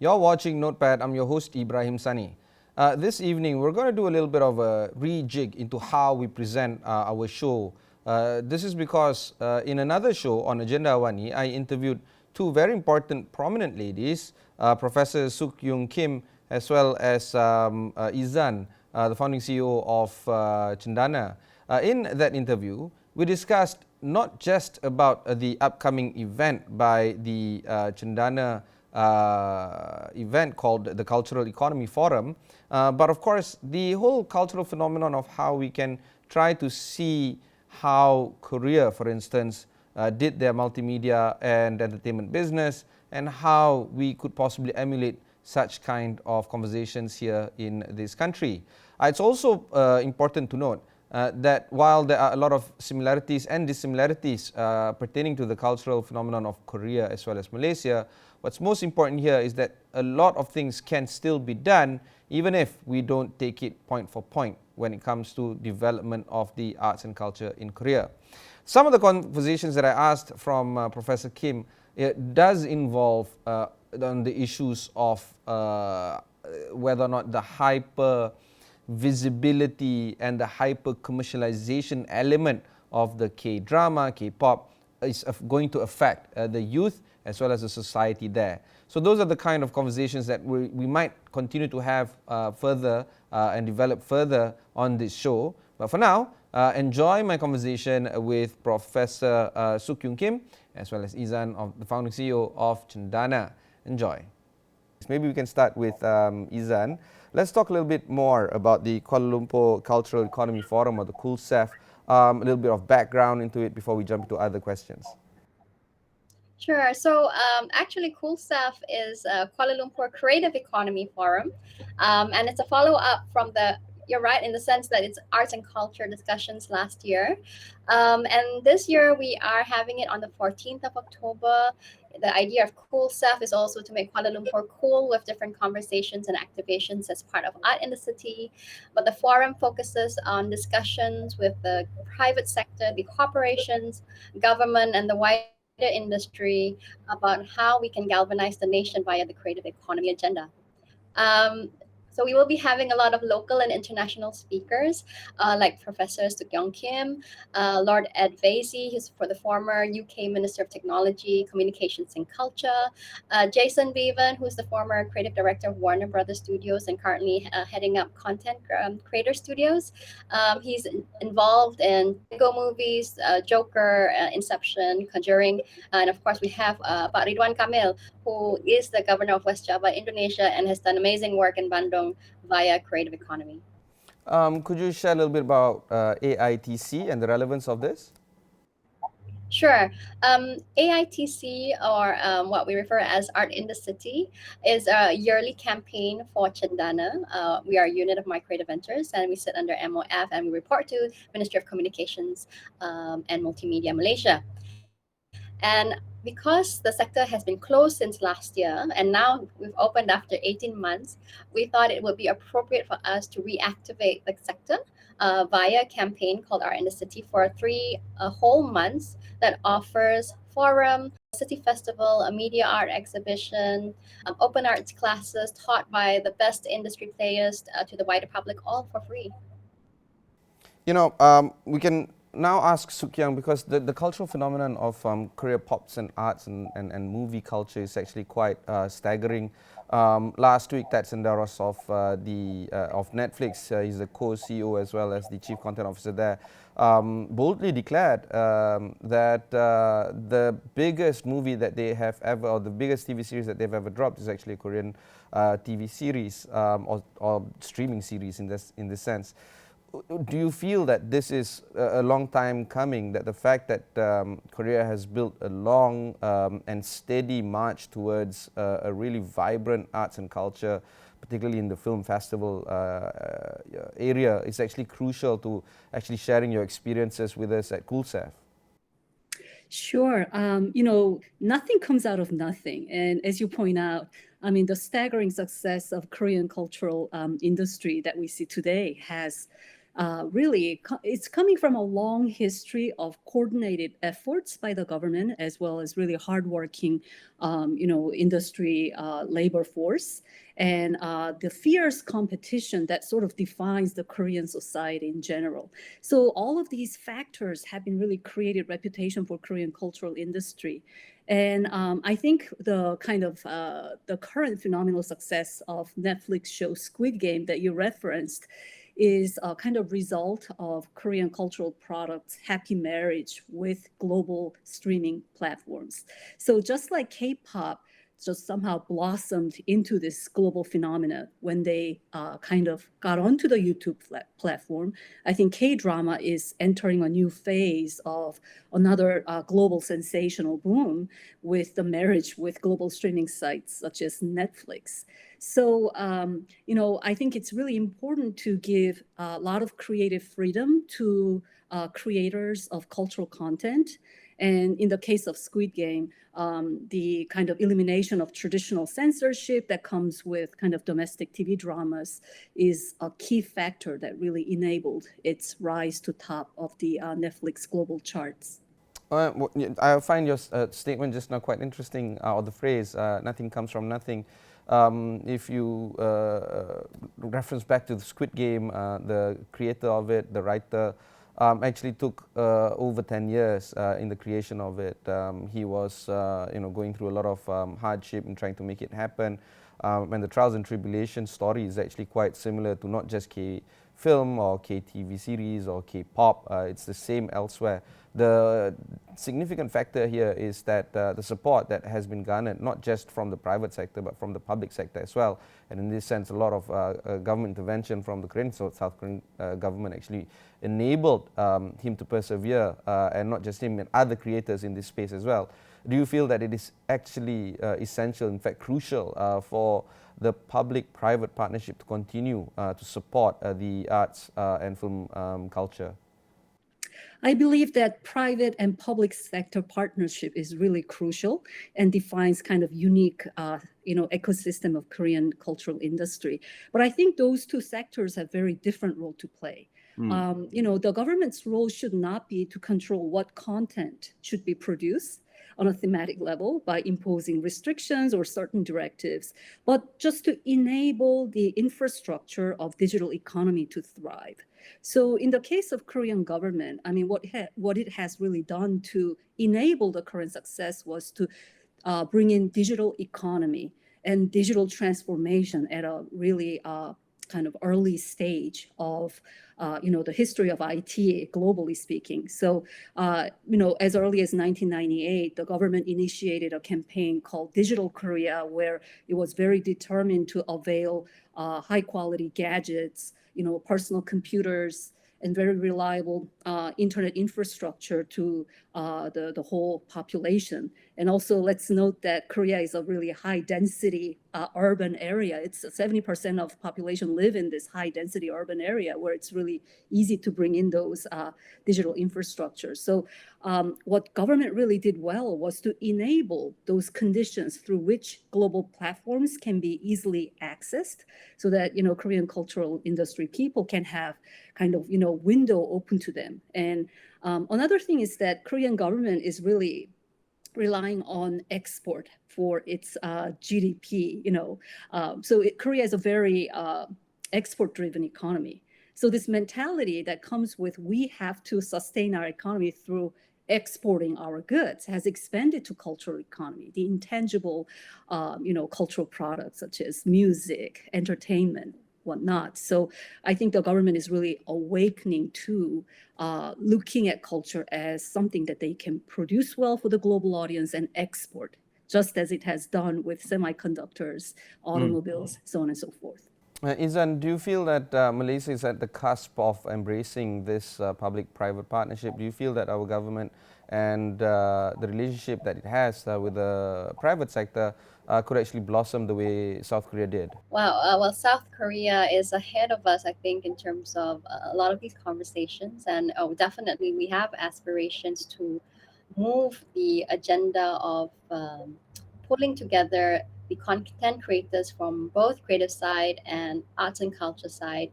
You're watching Notepad. I'm your host, Ibrahim Sani. This evening, we're going to do a little bit of a rejig into how we present our show. This is because in another show on Agenda AWANI, I interviewed two very important, prominent ladies, Professor Souk Young Kim, as well as Izan, the founding CEO of CENDANA. In that interview, we discussed not just about the upcoming event by the CENDANA event called the Cultural Economy Forum, but of course the whole cultural phenomenon of how we can try to see how Korea, for instance, did their multimedia and entertainment business, and how we could possibly emulate such kind of conversations here in this country. It's also important to note that while there are a lot of similarities and dissimilarities pertaining to the cultural phenomenon of Korea as well as Malaysia, what's most important here is that a lot of things can still be done even if we don't take it point for point when it comes to development of the arts and culture in Korea. Some of the conversations that I asked from Professor Kim, it does involve on the issues of whether or not the hyper visibility and the hyper commercialization element of the K-drama, K-pop is going to affect the youth as well as the society there. So those are the kind of conversations that we might continue to have further and develop further on this show. But for now, enjoy my conversation with Professor Souk Young Kim as well as Izan, the founding CEO of CENDANA. Enjoy. Maybe we can start with Izan. Let's talk a little bit more about the Kuala Lumpur Cultural Economy Forum, or the KULCEF, a little bit of background into it before we jump into other questions. Sure. So actually, KULCEF is a Kuala Lumpur Creative Economy Forum, and it's a follow-up from the, you're right, in the sense that it's arts and culture discussions last year. And this year we are having it on the 14th of October. The idea of KULCEF is also to make Kuala Lumpur cool with different conversations and activations as part of art in the city. But the forum focuses on discussions with the private sector, the corporations, government, and the wider industry about how we can galvanize the nation via the creative economy agenda. So we will be having a lot of local and international speakers, like Professor Souk Young Kim, Lord Ed Vaizey, who's for the former UK Minister of Technology, Communications and Culture, Jason Bevan, who's the former creative director of Warner Brothers Studios and currently heading up Content Creator Studios. He's involved in Lego movies, Joker, Inception, Conjuring, and of course we have Pak Ridwan Kamil, who is the governor of West Java, Indonesia, and has done amazing work in Bandung via creative economy. Could you share a little bit about AITC and the relevance of this? Sure. AITC, or what we refer as Art in the City, is a yearly campaign for CENDANA. We are a unit of My Creative Ventures, and we sit under MOF, and we report to Ministry of Communications and Multimedia Malaysia. And because the sector has been closed since last year, and now we've opened after 18 months, we thought it would be appropriate for us to reactivate the sector via a campaign called Art in the City for 3 whole months that offers forum, city festival, a media art exhibition, open arts classes taught by the best industry players to the wider public, all for free. You know, we can now ask Souk Young, because the cultural phenomenon of Korea pops and arts and movie culture is actually quite staggering. Last week, Ted Sendaros of Netflix, he's the co-CEO as well as the chief content officer there, boldly declared that the biggest movie that they have ever, or the biggest TV series that they've ever dropped, is actually a Korean TV series or streaming series in this sense. Do you feel that this is a long time coming, that the fact that Korea has built a long and steady march towards a really vibrant arts and culture, particularly in the film festival area, is actually crucial to actually sharing your experiences with us at KULCEF? Sure. You know, nothing comes out of nothing. And as you point out, I mean, the staggering success of Korean cultural industry that we see today has it's coming from a long history of coordinated efforts by the government, as well as really hardworking, industry labor force, and the fierce competition that sort of defines the Korean society in general. So all of these factors have been really created reputation for Korean cultural industry. And I think the kind of the current phenomenal success of Netflix show Squid Game that you referenced is a kind of result of Korean cultural products' happy marriage with global streaming platforms. So just like K-pop just somehow blossomed into this global phenomena when they kind of got onto the YouTube platform, I think K-drama is entering a new phase of another global sensational boom with the marriage with global streaming sites such as Netflix. So, I think it's really important to give a lot of creative freedom to creators of cultural content. And in the case of Squid Game, the kind of elimination of traditional censorship that comes with kind of domestic TV dramas is a key factor that really enabled its rise to top of the Netflix global charts. I find your statement just now quite interesting, or the phrase, nothing comes from nothing. If you reference back to the Squid Game, the creator of it, the writer, actually took over 10 years in the creation of it. He was going through a lot of hardship in trying to make it happen. And the trials and tribulations story is actually quite similar to not just K-film or K-TV series or K-pop. It's the same elsewhere. The significant factor here is that the support that has been garnered, not just from the private sector, but from the public sector as well. And in this sense, a lot of government intervention from the Korean, South Korean government actually enabled him to persevere, and not just him, and other creators in this space as well. Do you feel that it is actually essential, in fact crucial, for the public-private partnership to continue to support the arts and film culture? I believe that private and public sector partnership is really crucial and defines kind of unique, ecosystem of Korean cultural industry. But I think those two sectors have very different role to play. The government's role should not be to control what content should be produced on a thematic level by imposing restrictions or certain directives, but just to enable the infrastructure of digital economy to thrive. So in the case of Korean government, I mean, what it has really done to enable the current success was to bring in digital economy and digital transformation at a really kind of early stage of the history of IT, globally speaking. So, as early as 1998, the government initiated a campaign called Digital Korea, where it was very determined to avail high quality gadgets, personal computers, and very reliable internet infrastructure to the whole population. And also, let's note that Korea is a really high density urban area. It's 70% of population live in this high density urban area where it's really easy to bring in those digital infrastructures. So what government really did well was to enable those conditions through which global platforms can be easily accessed so that, Korean cultural industry people can have kind of, window open to them. And another thing is that Korean government is really relying on export for its GDP, so Korea is a very export-driven economy. So this mentality that comes with we have to sustain our economy through exporting our goods has expanded to cultural economy, the intangible, cultural products such as music, entertainment, whatnot. So I think the government is really awakening to looking at culture as something that they can produce well for the global audience and export, just as it has done with semiconductors, automobiles, so on and so forth. Izan, do you feel that Malaysia is at the cusp of embracing this public-private partnership? Do you feel that our government and the relationship that it has with the private sector could actually blossom the way South Korea did? Well, South Korea is ahead of us, I think, in terms of a lot of these conversations. And definitely we have aspirations to move the agenda of pulling together the content creators from both creative side and arts and culture side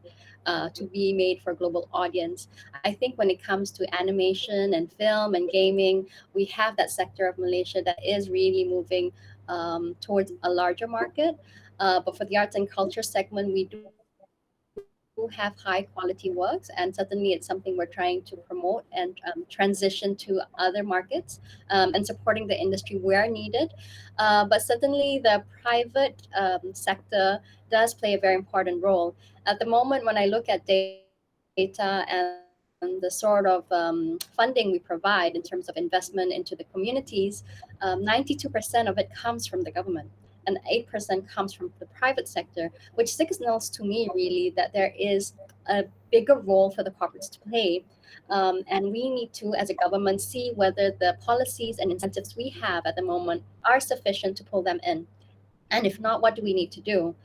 to be made for global audience. I think when it comes to animation and film and gaming, we have that sector of Malaysia that is really moving towards a larger market. But for the arts and culture segment, we do have high quality works, and certainly it's something we're trying to promote and transition to other markets, and supporting the industry where needed. But certainly the private sector does play a very important role. At the moment, when I look at data and the sort of funding we provide in terms of investment into the communities, 92% of it comes from the government and 8% comes from the private sector, which signals to me really that there is a bigger role for the corporates to play. And we need to, as a government, see whether the policies and incentives we have at the moment are sufficient to pull them in. And if not, what do we need to do?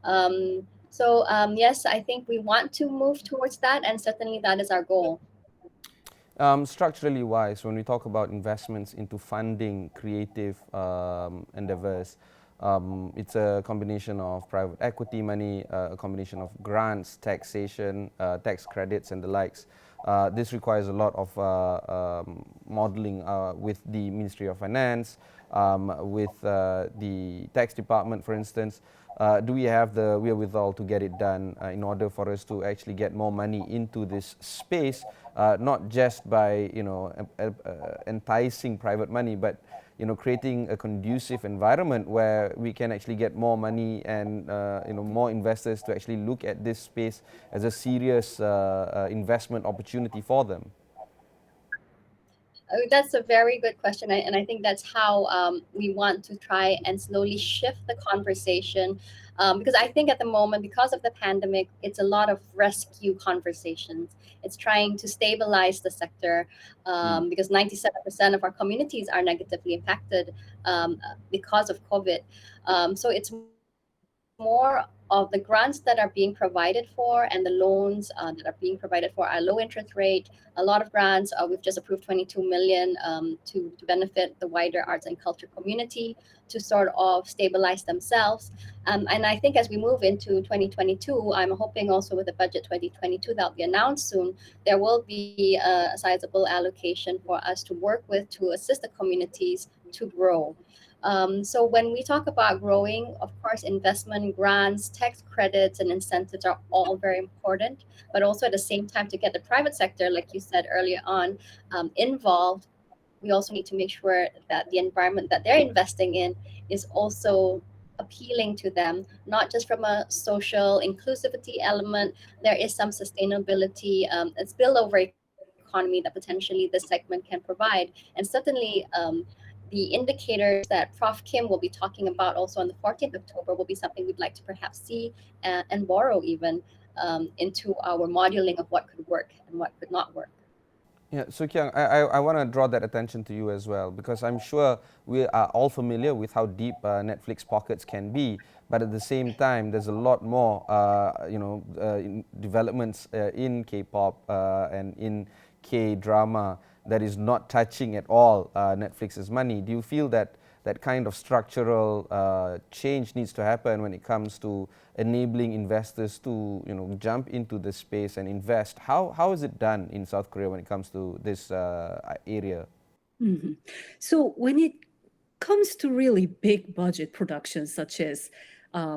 Yes, I think we want to move towards that, and certainly that is our goal. Structurally wise, when we talk about investments into funding creative endeavors, it's a combination of private equity money, a combination of grants, taxation, tax credits, and the likes. This requires a lot of modeling with the Ministry of Finance, with the tax department, for instance. Do we have the wherewithal to get it done in order for us to actually get more money into this space, not just by enticing private money, but creating a conducive environment where we can actually get more money and more investors to actually look at this space as a serious investment opportunity for them? That's a very good question, and I think that's how we want to try and slowly shift the conversation. Because I think at the moment, because of the pandemic, it's a lot of rescue conversations. It's trying to stabilize the sector, because 97% of our communities are negatively impacted because of COVID. So it's more of the grants that are being provided for and the loans that are being provided for are low interest rate. A lot of grants, we've just approved 22 million to benefit the wider arts and culture community to sort of stabilize themselves. And I think as we move into 2022, I'm hoping also with the budget 2022 that will be announced soon, there will be a sizable allocation for us to work with to assist the communities to grow. So when we talk about growing, of course, investment grants, tax credits, and incentives are all very important. But also at the same time, to get the private sector, like you said earlier on, involved, we also need to make sure that the environment that they're investing in is also appealing to them, not just from a social inclusivity element. There is some sustainability, a spillover economy that potentially this segment can provide. And certainly, the indicators that Prof. Kim will be talking about also on the 14th of October will be something we'd like to perhaps see and borrow even into our modeling of what could work and what could not work. Yeah, Souk Young, I want to draw that attention to you as well, because I'm sure we are all familiar with how deep Netflix pockets can be, but at the same time, there's a lot more, developments in K-pop and in K-drama that is not touching at all Netflix's money. Do you feel that that kind of structural change needs to happen when it comes to enabling investors to jump into this space and invest? How is it done in South Korea when it comes to this area? Mm-hmm. So when it comes to really big budget productions, such as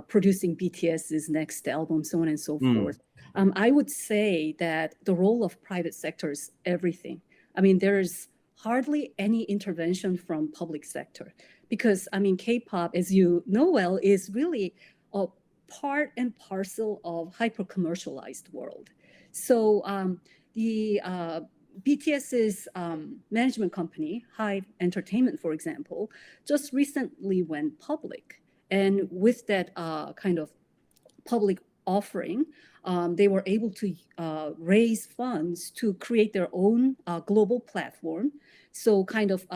producing BTS's next album, so on and so forth, I would say that the role of private sector is everything. I mean, there's hardly any intervention from public sector because, I mean, K-pop, as you know well, is really a part and parcel of hyper-commercialized world. So the BTS's management company, Hive Entertainment, for example, just recently went public. And with that kind of public offering, they were able to raise funds to create their own global platform. So kind of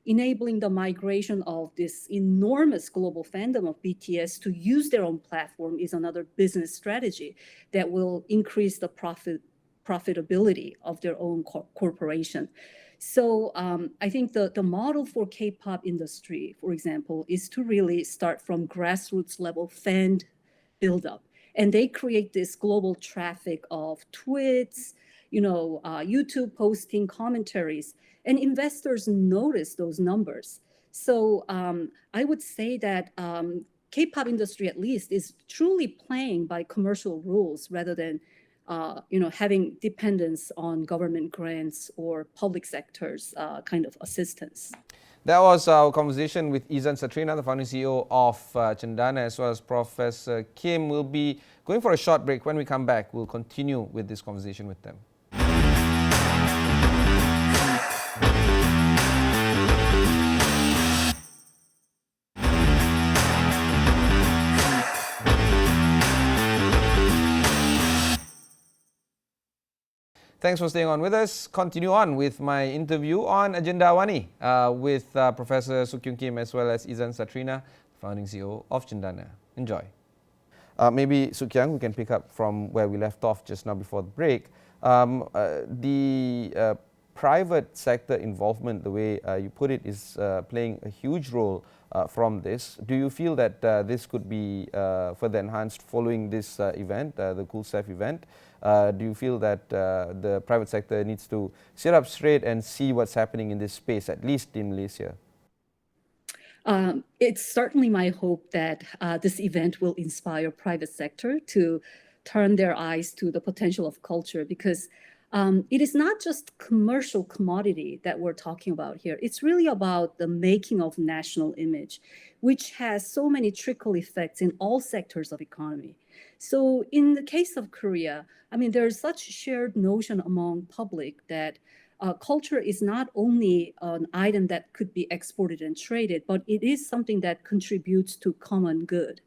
enabling the migration of this enormous global fandom of BTS to use their own platform is another business strategy that will increase the profitability of their own corporation. So I think the model for K-pop industry, for example, is to really start from grassroots level fan build-up And they create this global traffic of tweets, YouTube posting commentaries, and investors notice those numbers. So I would say that K-pop industry at least is truly playing by commercial rules rather than having dependence on government grants or public sector's kind of assistance. That was our conversation with Izan Satrina, the founding CEO of CENDANA, as well as Professor Kim. We'll be going for a short break. When we come back, we'll continue with this conversation with them. Thanks for staying on with us. Continue on with my interview on Agenda AWANI with Professor Souk Young Kim as well as Izan Satrina, founding CEO of CENDANA. Enjoy. Maybe Souk Young, we can pick up from where we left off just now before the break. The private sector involvement, the way you put it, is playing a huge role from this. Do you feel that this could be further enhanced following this event, the Cool Staff event? Do you feel that the private sector needs to sit up straight and see what's happening in this space, at least in Malaysia? It's certainly my hope that this event will inspire private sector to turn their eyes to the potential of culture, because it is not just commercial commodity that we're talking about here. It's really about the making of national image, which has so many trickle effects in all sectors of economy. So in the case of Korea, I mean, there's such shared notion among public that culture is not only an item that could be exported and traded, but it is something that contributes to common good.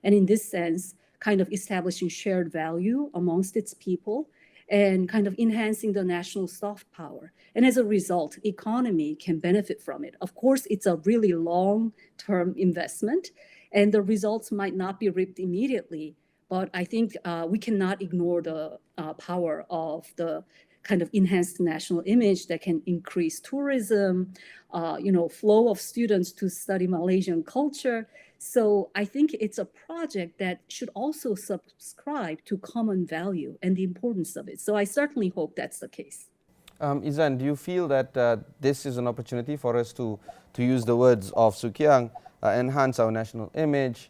And in this sense, kind of establishing shared value amongst its people and kind of enhancing the national soft power. And as a result, economy can benefit from it. Of course, it's a really long-term investment, and the results might not be reaped immediately. But I think we cannot ignore the power of the kind of enhanced national image that can increase tourism, flow of students to study Malaysian culture. So I think it's a project that should also subscribe to common value and the importance of it. So I certainly hope that's the case. Izan, do you feel that this is an opportunity for us to use the words of Souk Young, enhance our national image,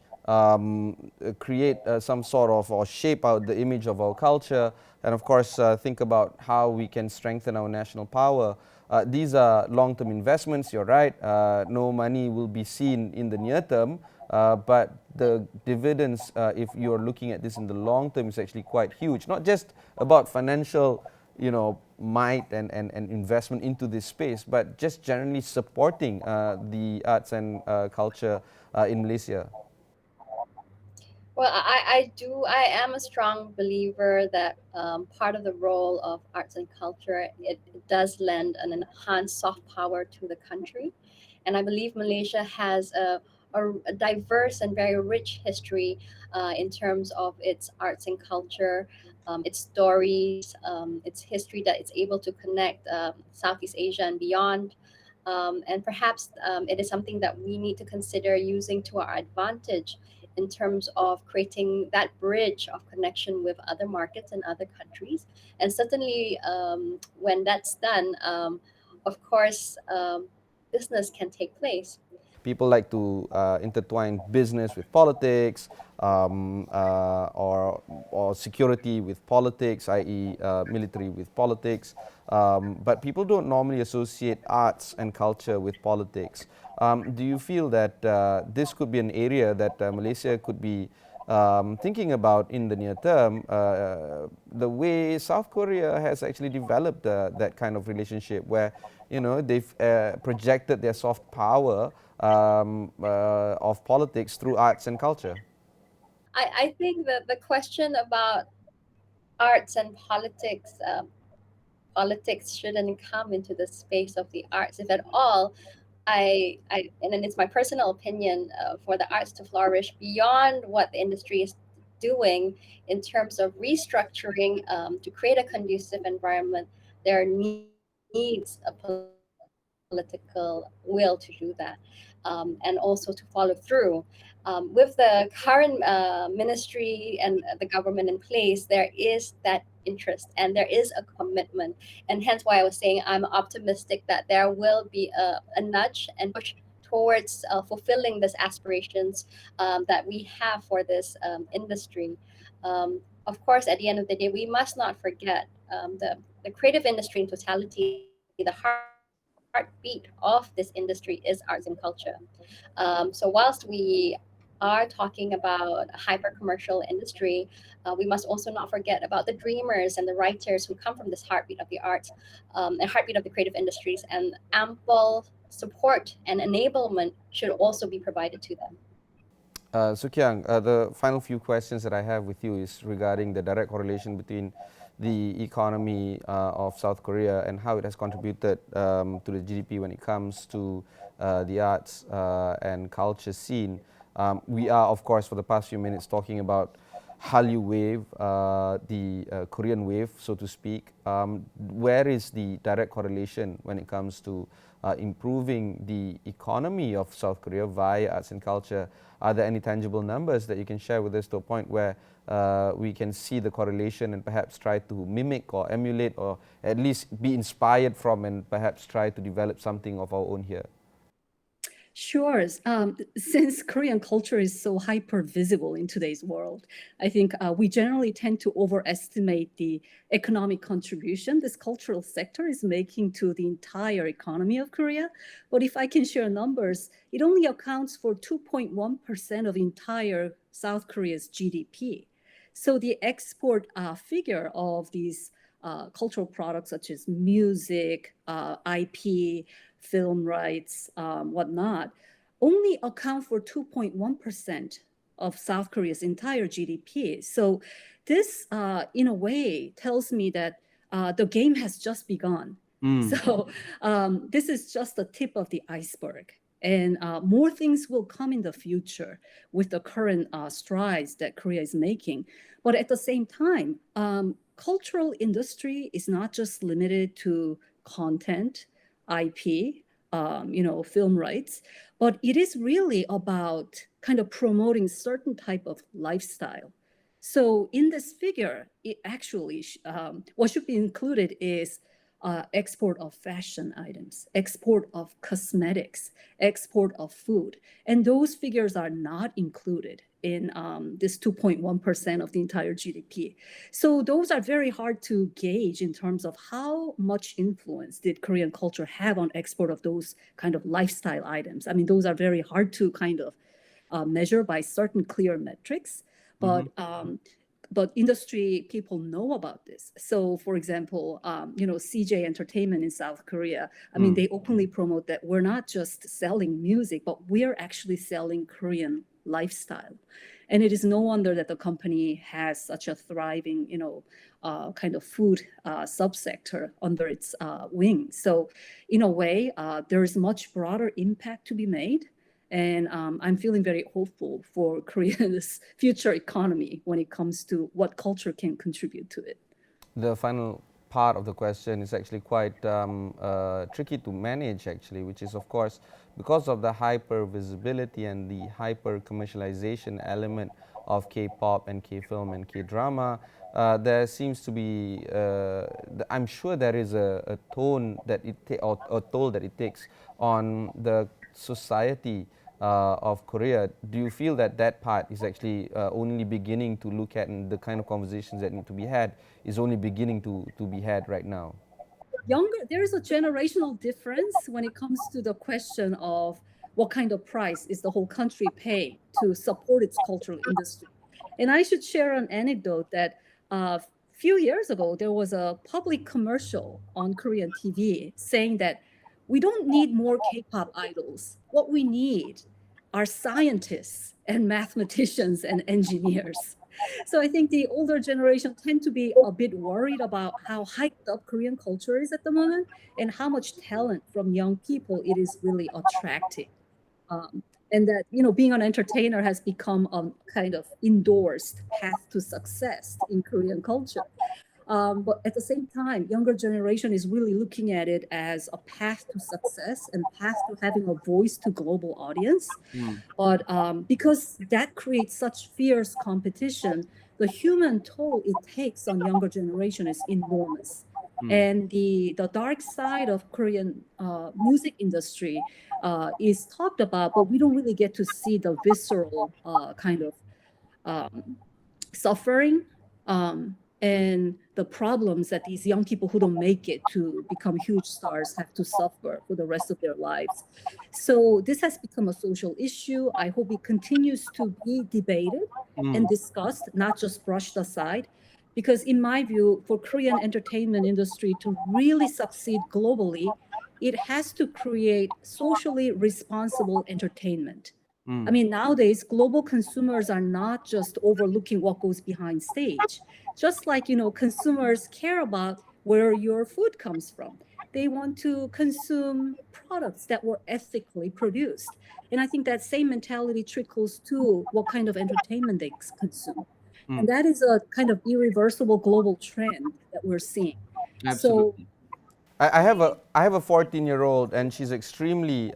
create some sort of, or shape out the image of our culture, and of course think about how we can strengthen our national power? These are long-term investments, you're right. No money will be seen in the near term, but the dividends, if you're looking at this in the long term, is actually quite huge. Not just about financial might and investment into this space, but just generally supporting the arts and culture in Malaysia. Well, I am a strong believer that part of the role of arts and culture, it does lend an enhanced soft power to the country. And I believe Malaysia has a diverse and very rich history in terms of its arts and culture, its stories, its history that it's able to connect Southeast Asia and beyond. And perhaps it is something that we need to consider using to our advantage in terms of creating that bridge of connection with other markets and other countries. And certainly when that's done, of course, business can take place. People like to intertwine business with politics, or security with politics, i.e. Military with politics. But people don't normally associate arts and culture with politics. Do you feel that this could be an area that Malaysia could be thinking about in the near term, the way South Korea has actually developed that kind of relationship where they've projected their soft power of politics through arts and culture? I think that the question about arts and politics, politics shouldn't come into the space of the arts, if at all. And then it's my personal opinion, for the arts to flourish beyond what the industry is doing in terms of restructuring to create a conducive environment, there needs a political will to do that. and also to follow through. With the current ministry and the government in place, there is that interest and there is a commitment. And hence why I was saying I'm optimistic that there will be a nudge and push towards fulfilling these aspirations that we have for this industry. Of course, at the end of the day, we must not forget the creative industry in totality, the heartbeat of this industry is arts and culture. So whilst we are talking about a hyper-commercial industry, we must also not forget about the dreamers and the writers who come from this heartbeat of the arts, and heartbeat of the creative industries, and ample support and enablement should also be provided to them. Souk Young, the final few questions that I have with you is regarding the direct correlation between the economy of South Korea and how it has contributed to the GDP when it comes to the arts and culture scene. We are, of course, for the past few minutes talking about Hallyu wave, the Korean wave, so to speak. Where is the direct correlation when it comes to improving the economy of South Korea via arts and culture? Are there any tangible numbers that you can share with us to a point where we can see the correlation and perhaps try to mimic or emulate or at least be inspired from and perhaps try to develop something of our own here? Sure. Since Korean culture is so hyper visible in today's world, I think we generally tend to overestimate the economic contribution this cultural sector is making to the entire economy of Korea. But if I can share numbers, it only accounts for 2.1% of entire South Korea's GDP. So the export figure of these cultural products such as music, IP, film rights, whatnot, only account for 2.1% of South Korea's entire GDP. So this, in a way, tells me that the game has just begun. So this is just the tip of the iceberg. And more things will come in the future with the current strides that Korea is making. But at the same time, cultural industry is not just limited to content, IP, film rights, but it is really about kind of promoting certain type of lifestyle. So in this figure, it actually, what should be included is export of fashion items, export of cosmetics, export of food. And those figures are not included in this 2.1% of the entire GDP. So those are very hard to gauge in terms of how much influence did Korean culture have on export of those kind of lifestyle items. I mean, those are very hard to kind of measure by certain clear metrics. But but industry people know about this. So, for example, CJ Entertainment in South Korea, I mean, they openly promote that we're not just selling music, but we're actually selling Korean lifestyle. And it is no wonder that the company has such a thriving, kind of food subsector under its wing. So, in a way, there is much broader impact to be made. And I'm feeling very hopeful for Korea's future economy when it comes to what culture can contribute to it. The final part of the question is actually quite tricky to manage, actually, which is, of course, because of the hyper visibility and the hyper commercialization element of K-pop and K-film and K-drama. There seems to be, I'm sure there is a tone that or toll that it takes on the society of Korea. Do you feel that that part is actually only beginning to look at, and the kind of conversations that need to be had is only beginning to be had right now? There is a generational difference when it comes to the question of what kind of price is the whole country paying to support its cultural industry. And I should share an anecdote that a few years ago, there was a public commercial on Korean TV saying that we don't need more K-pop idols. What we need are scientists and mathematicians and engineers. So I think the older generation tend to be a bit worried about how hyped up Korean culture is at the moment and how much talent from young people it is really attracting. And that, being an entertainer has become a kind of endorsed path to success in Korean culture. But at the same time, younger generation is really looking at it as a path to success and path to having a voice to global audience. But because that creates such fierce competition, the human toll it takes on younger generation is enormous. And the dark side of Korean music industry is talked about, but we don't really get to see the visceral kind of suffering and the problems that these young people who don't make it to become huge stars have to suffer for the rest of their lives. So this has become a social issue. I hope it continues to be debated and discussed, not just brushed aside. Because in my view, for Korean entertainment industry to really succeed globally, it has to create socially responsible entertainment. I mean, nowadays, global consumers are not just overlooking what goes behind stage. Just like, consumers care about where your food comes from. They want to consume products that were ethically produced. And I think that same mentality trickles to what kind of entertainment they consume. And that is a kind of irreversible global trend that we're seeing. Absolutely. I have a 14-year-old, and she's extremely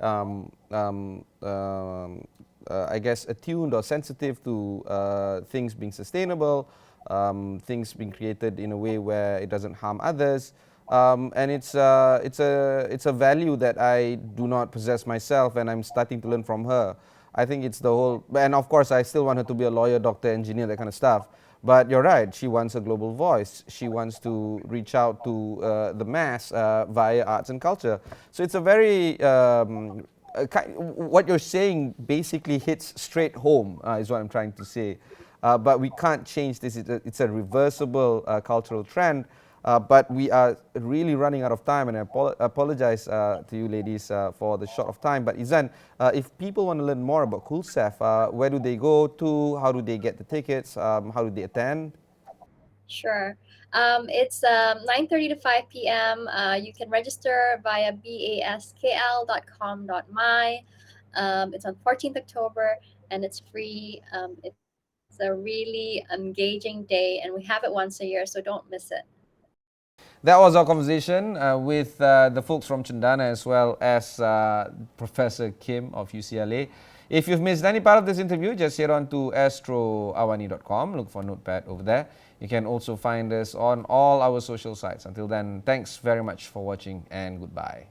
I guess attuned or sensitive to things being sustainable, things being created in a way where it doesn't harm others, and it's a value that I do not possess myself, and I'm starting to learn from her. I think it's the whole, and of course I still want her to be a lawyer, doctor, engineer, that kind of stuff. But you're right, she wants a global voice. She wants to reach out to the mass via arts and culture. So it's a very, what you're saying basically hits straight home, is what I'm trying to say. But we can't change this. It's a reversible cultural trend. But we are really running out of time, and I apologize to you ladies for the short of time. But Izan, if people want to learn more about KoolSaf, where do they go to? How do they get the tickets? How do they attend? Sure. It's 9:30 to 5 p.m. You can register via baskl.com.my. It's on 14th October, and it's free. It's a really engaging day, and we have it once a year, so don't miss it. That was our conversation with the folks from CENDANA, as well as Professor Kim of UCLA. If you've missed any part of this interview, just head on to astroawani.com. Look for Notepad over there. You can also find us on all our social sites. Until then, thanks very much for watching, and goodbye.